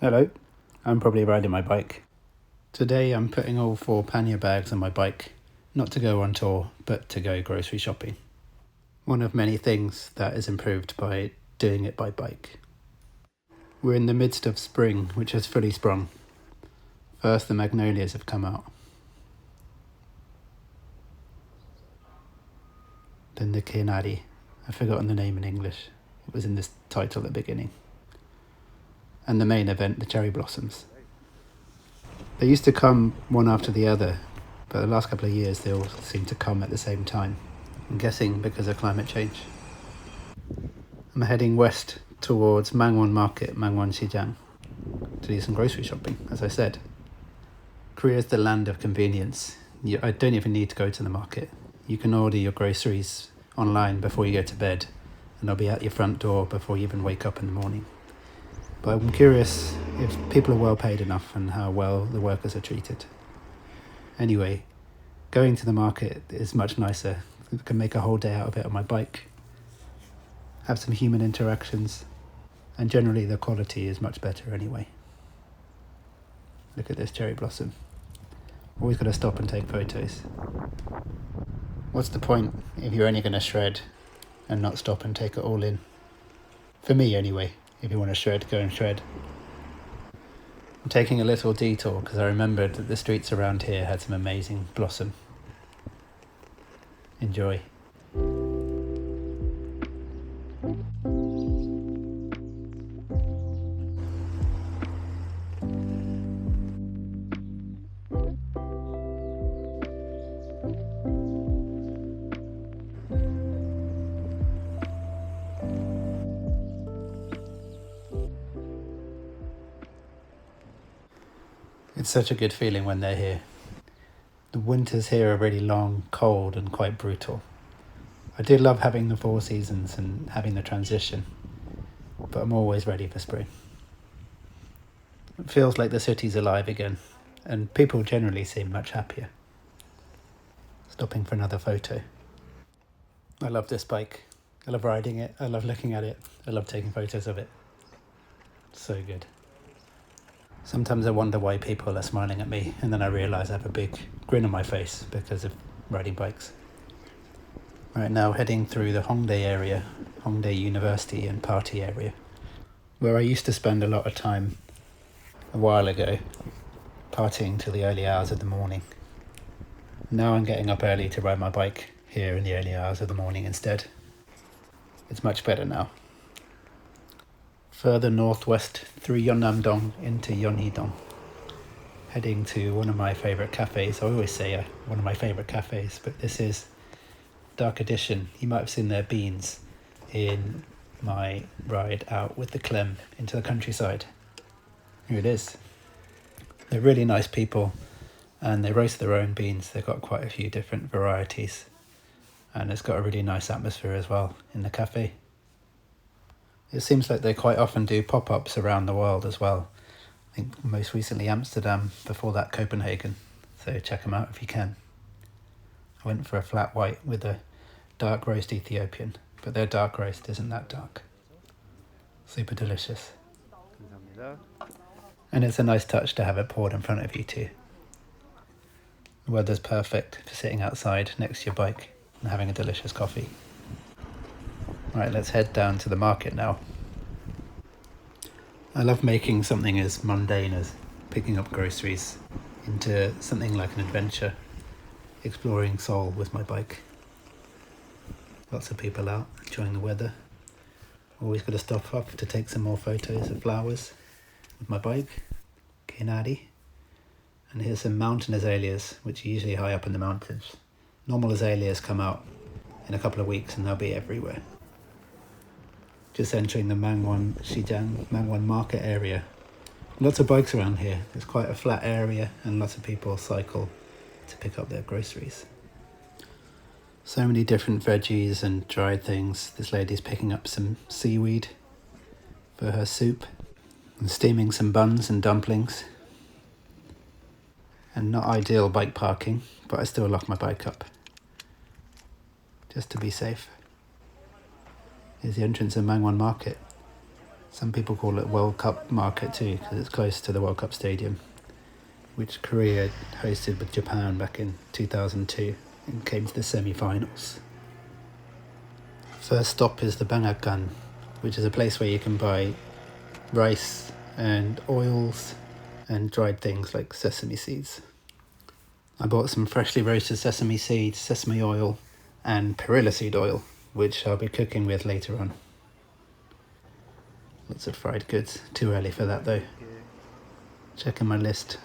Hello, I'm probably riding my bike. Today I'm putting all 4 pannier bags on my bike, not to go on tour, but to go grocery shopping. One of many things that is improved by doing it by bike. We're in the midst of spring, which has fully sprung. First the magnolias have come out. Then the kinari. I've forgotten the name in English. It was in this title at the beginning. And the main event, the cherry blossoms. They used to come one after the other, but the last couple of years they all seem to come at the same time. I'm guessing because of climate change. I'm heading west towards Mangwon Market, Mangwon to do some grocery shopping, as I said. Korea is the land of convenience. I don't even need to go to the market. You can order your groceries online before you go to bed, and they'll be at your front door before you even wake up in the morning. But I'm curious if people are well paid enough and how well the workers are treated. Anyway, going to the market is much nicer. I can make a whole day out of it on my bike, have some human interactions, and generally the quality is much better anyway. Look at this cherry blossom. Always got to stop and take photos. What's the point if you're only going to shred and not stop and take it all in? For me anyway. If you want to shred, go and shred. I'm taking a little detour because I remembered that the streets around here had some amazing blossom. Enjoy. It's such a good feeling when they're here. The winters here are really long, cold and quite brutal. I do love having the 4 seasons and having the transition, but I'm always ready for spring. It feels like the city's alive again, and people generally seem much happier. Stopping for another photo. I love this bike. I love riding it. I love looking at it. I love taking photos of it. So good. Sometimes I wonder why people are smiling at me, and then I realise I have a big grin on my face because of riding bikes. Right now heading through the Hongdae area, Hongdae University and party area, where I used to spend a lot of time a while ago, partying till the early hours of the morning. Now I'm getting up early to ride my bike here in the early hours of the morning instead. It's much better now. Further northwest through Yeonnam-dong into Yeonhee-dong, heading to one of my favourite cafes. I always say one of my favourite cafes, but this is Dark Edition. You might have seen their beans in my ride out with the Clem into the countryside. Here it is. They're really nice people and they roast their own beans. They've got quite a few different varieties and it's got a really nice atmosphere as well in the cafe. It seems like they quite often do pop-ups around the world as well. I think most recently Amsterdam, before that Copenhagen. So check them out if you can. I went for a flat white with a dark roast Ethiopian, but their dark roast isn't that dark. Super delicious. And it's a nice touch to have it poured in front of you too. The weather's perfect for sitting outside next to your bike and having a delicious coffee. Right, let's head down to the market now. I love making something as mundane as picking up groceries into something like an adventure, exploring Seoul with my bike. Lots of people out enjoying the weather. Always got to stop off to take some more photos of flowers with my bike, kinari. And here's some mountain azaleas, which are usually high up in the mountains. Normal azaleas come out in a couple of weeks and they'll be everywhere. Just entering the Mangwon Market area. Lots of bikes around here. It's quite a flat area and lots of people cycle to pick up their groceries. So many different veggies and dried things. This lady's picking up some seaweed for her soup and steaming some buns and dumplings. And not ideal bike parking, but I still lock my bike up just to be safe. Here's the entrance of Mangwon Market. Some people call it World Cup Market too, because it's close to the World Cup Stadium, which Korea hosted with Japan back in 2002 and came to the semi-finals. First stop is the Hangang, which is a place where you can buy rice and oils and dried things like sesame seeds. I bought some freshly roasted sesame seeds, sesame oil and perilla seed oil, which I'll be cooking with later on. Lots of fried goods. Too early for that though. Checking my list.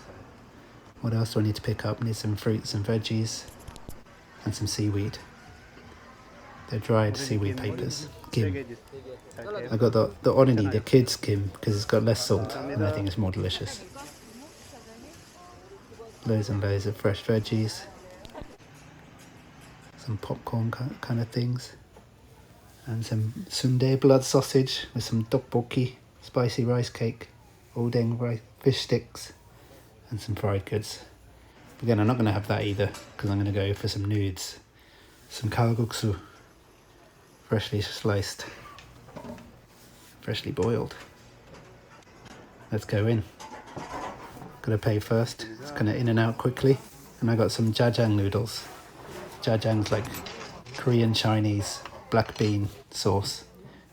What else do I need to pick up? Need some fruits and veggies and some seaweed. They're dried seaweed papers. Kim. I got the onini, the kids kim, because it's got less salt and I think it's more delicious. Loads and loads of fresh veggies. Some popcorn kind of things. And some sundae blood sausage with some tteokbokki, spicy rice cake, odeng rice, fish sticks, and some fried goods. Again, I'm not going to have that either because I'm going to go for some nudes. Some kalguksu, freshly sliced, freshly boiled. Let's go in. Gotta pay first. It's kind of in and out quickly. And I got some jajang noodles. Jajang's like Korean Chinese black bean sauce.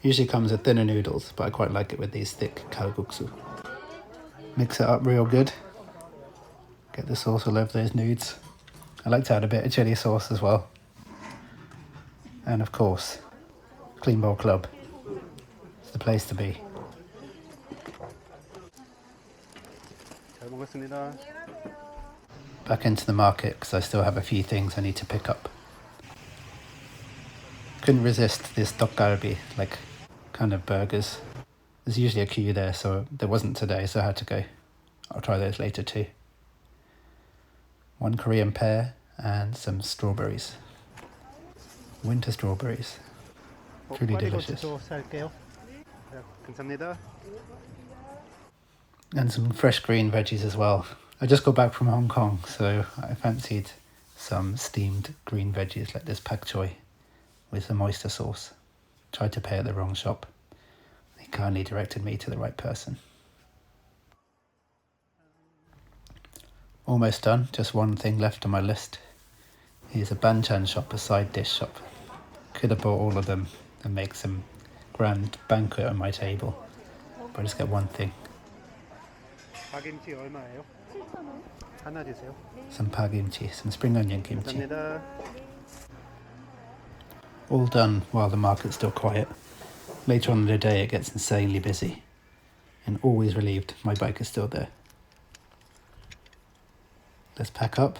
Usually comes with thinner noodles, but I quite like it with these thick kalguksu. Mix it up real good. Get the sauce all over those nudes. I like to add a bit of chili sauce as well. And of course, Clean Bowl Club. It's the place to be. Back into the market because I still have a few things I need to pick up. Couldn't resist this tteokgalbi, like kind of burgers. There's usually a queue there, so there wasn't today, so I had to go. I'll try those later too. One Korean pear and some strawberries. Winter strawberries. Truly delicious. And some fresh green veggies as well. I just got back from Hong Kong, so I fancied some steamed green veggies like this pak choy with some oyster sauce. Tried to pay at the wrong shop. He kindly directed me to the right person. Almost done, just one thing left on my list. Here's a banchan shop, a side dish shop. Could have bought all of them and make some grand banquet on my table, but I just get one thing. Some pagimchi, some spring onion kimchi. All done while the market's still quiet. Later on in the day it gets insanely busy, and always relieved my bike is still there. Let's pack up.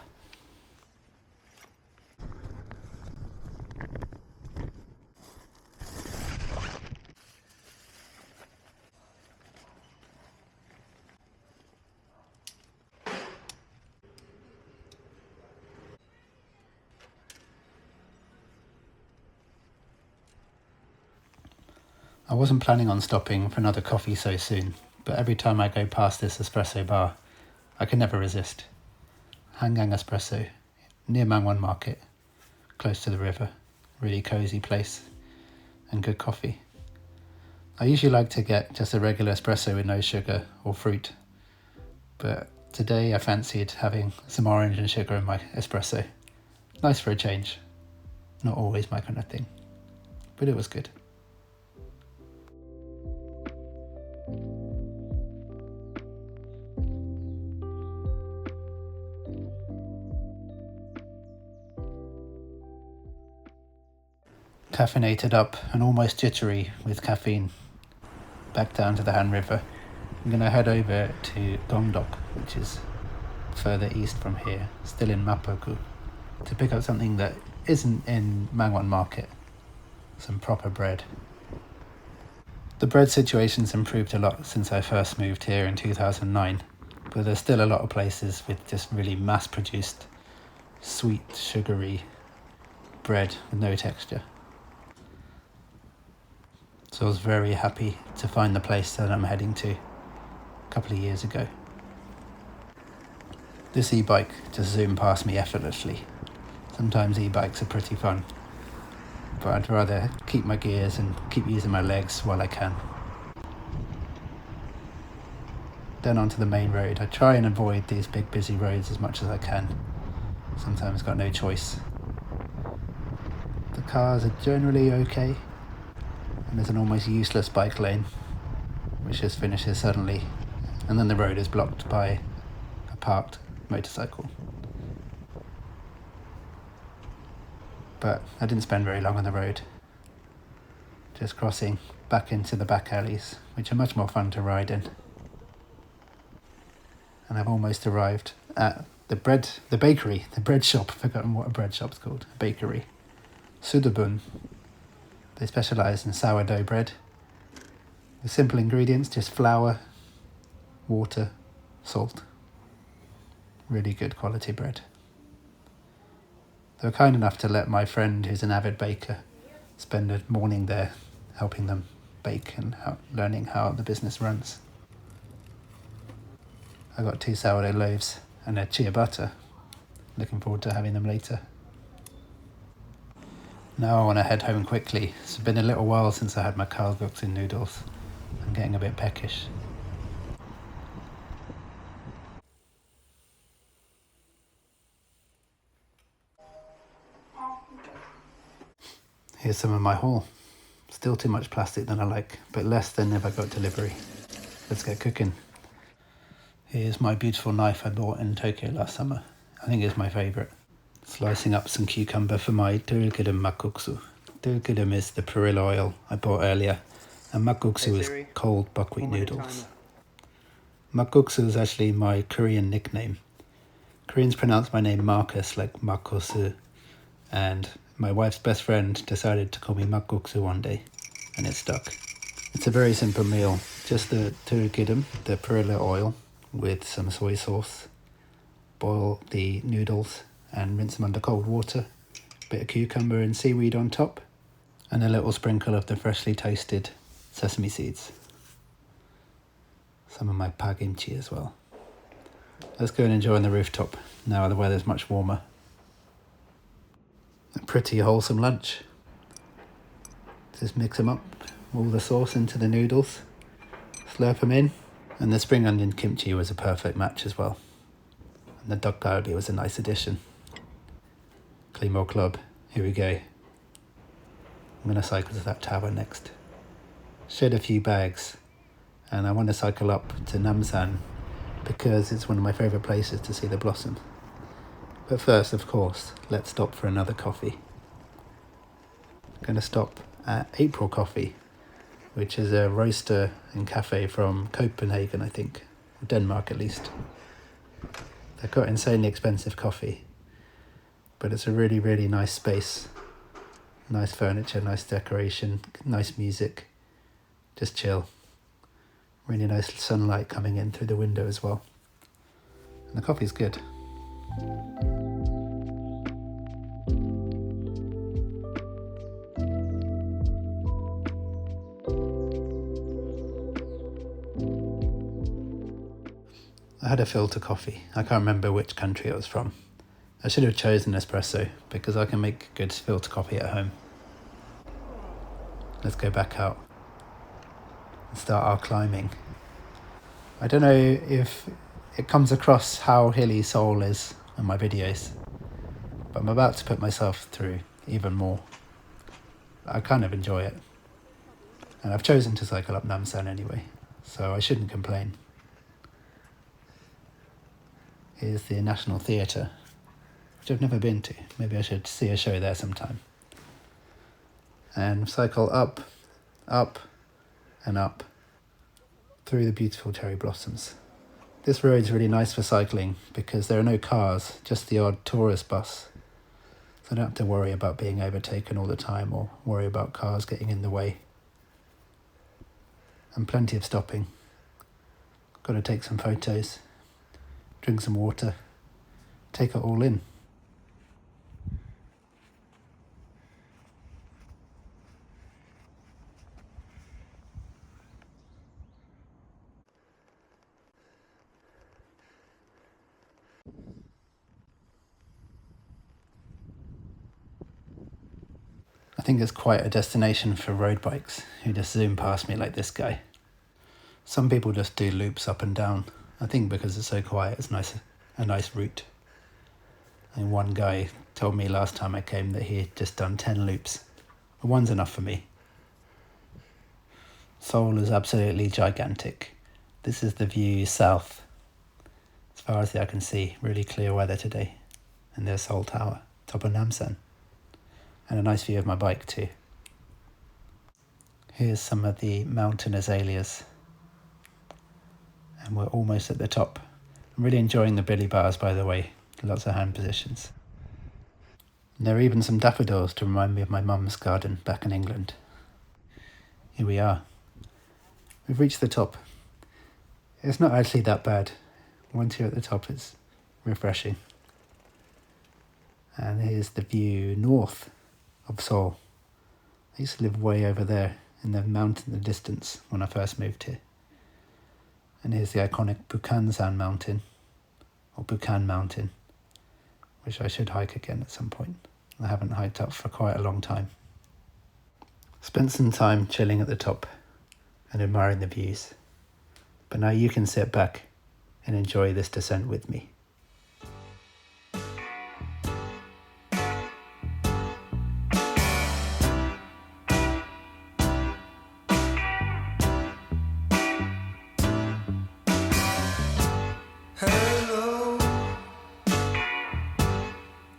I wasn't planning on stopping for another coffee so soon, but every time I go past this espresso bar, I can never resist. Hangang Espresso, near Mangwon Market, close to the river. Really cosy place and good coffee. I usually like to get just a regular espresso with no sugar or fruit, but today I fancied having some orange and sugar in my espresso. Nice for a change. Not always my kind of thing, but it was good. Caffeinated up and almost jittery with caffeine. Back down to the Han River. I'm going to head over to Gongdok, which is further east from here, still in Mapoku, to pick up something that isn't in Mangwon Market. Some proper bread. The bread situation's improved a lot since I first moved here in 2009, but there's still a lot of places with just really mass-produced, sweet, sugary bread with no texture. So I was very happy to find the place that I'm heading to a couple of years ago. This e-bike just zoomed past me effortlessly. Sometimes e-bikes are pretty fun, but I'd rather keep my gears and keep using my legs while I can. then onto the main road. I try and avoid these big busy roads as much as I can. Sometimes got no choice. The cars are generally okay, and there's an almost useless bike lane, which just finishes suddenly, and then the road is blocked by a parked motorcycle. But I didn't spend very long on the road, just crossing back into the back alleys, which are much more fun to ride in. And I've almost arrived at the bread shop. I've forgotten what a bread shop's called. A bakery. Sudabun. They specialise in sourdough bread. With simple ingredients, just flour, water, salt. Really good quality bread. They were kind enough to let my friend, who's an avid baker, spend a morning there helping them bake and learning how the business runs. I got 2 sourdough loaves and a ciabatta. Looking forward to having them later. Now I want to head home quickly. It's been a little while since I had my kalguksu noodles. I'm getting a bit peckish. Here's some of my haul. Still too much plastic than I like, but less than if I got delivery. Let's get cooking. Here's my beautiful knife I bought in Tokyo last summer. I think it's my favourite. Slicing up some cucumber for my durugudum makuksu. Durugudum is the perilla oil I bought earlier, and makuksu is cold buckwheat noodles. Makuksu is actually my Korean nickname. Koreans pronounce my name Marcus like Makosu, and my wife's best friend decided to call me makuksu one day, and it stuck. It's a very simple meal, just the durugudum, the perilla oil, with some soy sauce. Boil the noodles and rinse them under cold water. A bit of cucumber and seaweed on top, and a little sprinkle of the freshly toasted sesame seeds. Some of my pagimchi as well. Let's go and enjoy on the rooftop now the weather's much warmer. A pretty wholesome lunch. Just mix them up, all the sauce into the noodles, slurp them in, and the spring onion kimchi was a perfect match as well. And the duck galbi was a nice addition. Klimo Club, here we go. I'm going to cycle to that tower next. Shed a few bags, and I want to cycle up to Namsan because it's one of my favourite places to see the blossom. But first, of course, let's stop for another coffee. I'm going to stop at April Coffee, which is a roaster and cafe from Copenhagen, I think, or Denmark at least. They've got insanely expensive coffee, but it's a really, really nice space. Nice furniture, nice decoration, nice music. Just chill. Really nice sunlight coming in through the window as well. And the coffee's good. I had a filter coffee. I can't remember which country it was from. I should have chosen Espresso because I can make good filter coffee at home. Let's go back out and start our climbing. I don't know if it comes across how hilly Seoul is in my videos, but I'm about to put myself through even more. I kind of enjoy it. And I've chosen to cycle up Namsan anyway, so I shouldn't complain. Here's the National Theatre, which I've never been to. Maybe I should see a show there sometime. And cycle up, up, and up through the beautiful cherry blossoms. This road's really nice for cycling because there are no cars, just the odd tourist bus. So I don't have to worry about being overtaken all the time or worry about cars getting in the way. And plenty of stopping. Got to take some photos, drink some water, take it all in. I think it's quite a destination for road bikes who just zoom past me like this guy. Some people just do loops up and down. I think because it's so quiet, it's a nice route. And one guy told me last time I came that he had just done 10 loops. One's enough for me. Seoul is absolutely gigantic. This is the view south, as far as the eye can see. Really clear weather today. And there's Seoul Tower, top of Namsan. And a nice view of my bike too. Here's some of the mountain azaleas. And we're almost at the top. I'm really enjoying the billy bars, by the way. Lots of hand positions. And there are even some daffodils to remind me of my mum's garden back in England. Here we are. We've reached the top. It's not actually that bad. Once you're at the top, it's refreshing. And here's the view north of Seoul. I used to live way over there in the mountain in the distance when I first moved here. And here's the iconic Bukhansan mountain, or Bukhan mountain, which I should hike again at some point. I haven't hiked up for quite a long time. Spent some time chilling at the top and admiring the views. But now you can sit back and enjoy this descent with me. Hello,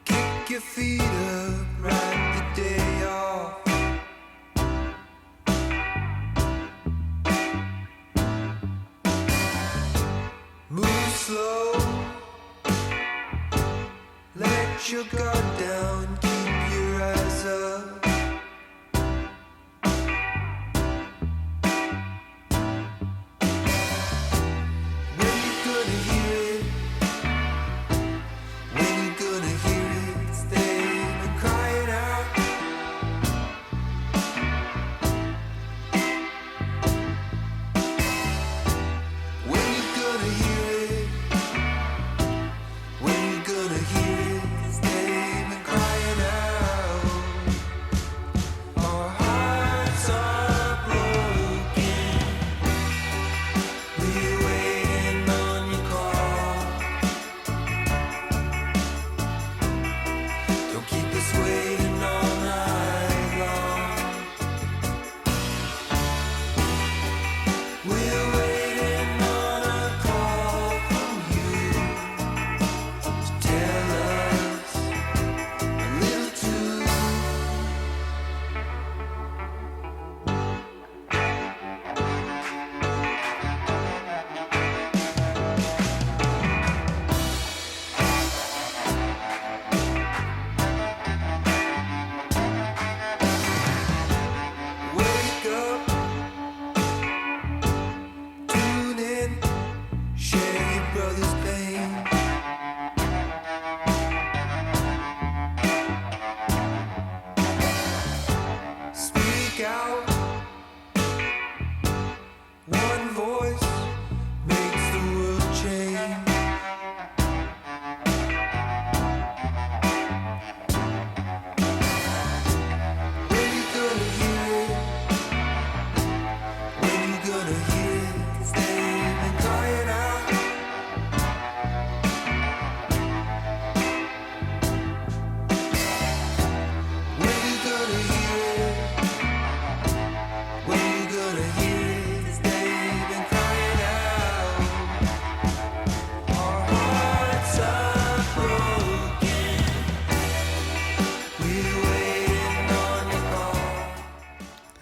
kick your feet up, write the day off. Move slow, let your guard down, keep your eyes up.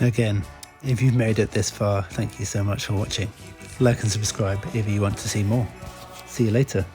Again, if you've made it this far, thank you so much for watching. Like and subscribe if you want to see more. See you later.